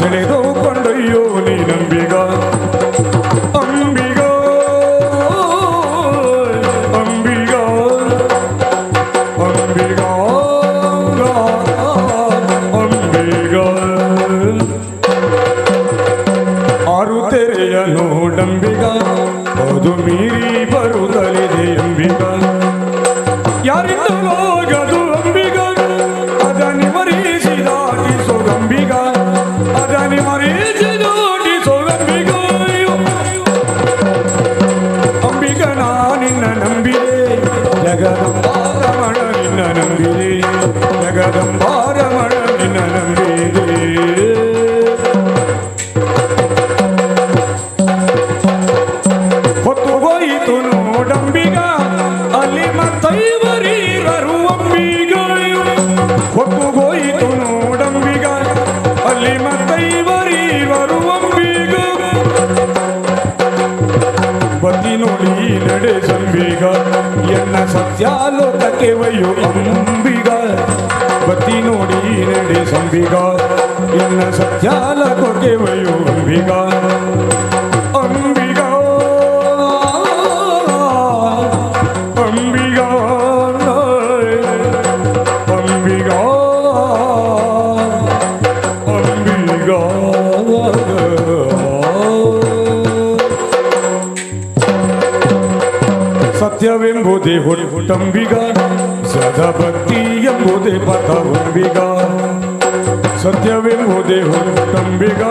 ಸೆಳೆದುಕೊಂಡಯ್ಯೋ ನೀನಂಬಿಗ ಅಂಬಿಗ ಅಂಬಿಗ ಅಂಬಿಗ ಅಂಬಿಗ ಆರು ತೆರೆಯ ನೋಡಂಬಿಗ ಅದು ಮೀರಿ ಬರುತ್ತಲಿದೆ ಅಂಬಿಗ ಯಾರಿಂದ ಹೋಗದು ಅಂಬಿಗ ಅದನಿ ಮರೆಸಿದಾಟಿಸೋ ಅಂಬಿಗ ಅದನಿ ಮರೆಸಿದಾಟಿಸೋ ಅಂಬಿಗ ಅಂಬಿಗ ನಾ ನಿನ್ನ ನಂಬಿದೆ ಜಗದಂಬಾರಮಣ ನಿನ್ನ ನಂಬಿದೆ ಜಗದಂಬಾರಮಣ ನಿನ್ನ ನಂಬಿದೆ ಹೊತ್ತು ಹೋಯಿತು ನೋಡಂಬಿಗ ಅಲ್ಲಿ ಮತ್ತೈವರೀರರು ಅಂಬಿಗ ಹೊತ್ತು ಹೋಯಿತು ನೋಡಂಬಿಗ ಅಲ್ಲಿ ಮತ್ತೈವರೀರರು ಅಂಬಿಗ ಬತ್ತಿ ನೋಡಿ ನಡೆಸಂಬಿಗ ಎನ್ನ ಸತ್ಯಾಲೋಕಕ್ಕೆ ವಯ್ಯು ಅಂಬಿಗ ಬತ್ತಿ ನೋಡಿ ನಡೆಸಂಬಿಗ ಎನ್ನ ಸತ್ಯಾಲೋಕಕ್ಕೆ ವಯ್ಯು ಅಂಬಿಗ ಅಂಬಿಗ ಅಂಬಿಗ ಅಂಬಿಗ ಅಂಬಿಗ ಸತ್ಯವೆಂಬುದೇ ಹುಟ್ಟಂಬಿಗ ಸದಾ ಭಕ್ತಿ ಎಂಬುದೇ ಪಥವಂಬಿಗ ಸತ್ಯವೆಂಬುದೇ ಹುಟ್ಟಂಬಿಗ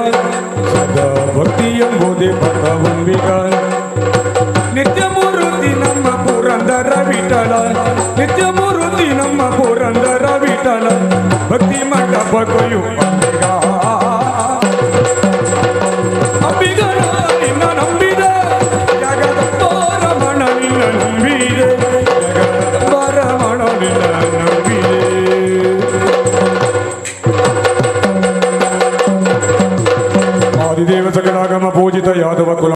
ಸದಾ ಭಕ್ತಿ ಎಂಬುದೇ ಪಥವಂಬಿಗ ನಿತ್ಯ ಮೂರುತಿ ನಮ್ಮ ಪುರಂದರ ವಿಠಲ ನಿತ್ಯ ಮೂರುತಿ ನಮ್ಮ ಪುರಂದರ ವಿಠಲ ಭಕ್ತಿ ಮಂಟಪ ಕೊಯ್ಯು ಅಂಬಿಗ ಅಂಬಿಗ ನಿನ್ನ ನಂಬಿದೆ ಜಗದಂಬಾರಮಣ ನಿನ್ನ ನಂಬಿದೆ ಜಗದಂಬಾರಮಣ ನಿನ್ನ ನಂಬಿದೆ ಆದಿದೇವ ಸಕಲಾಗಮ ಪೂಜಿತ ಯಾದವ ಕುಲ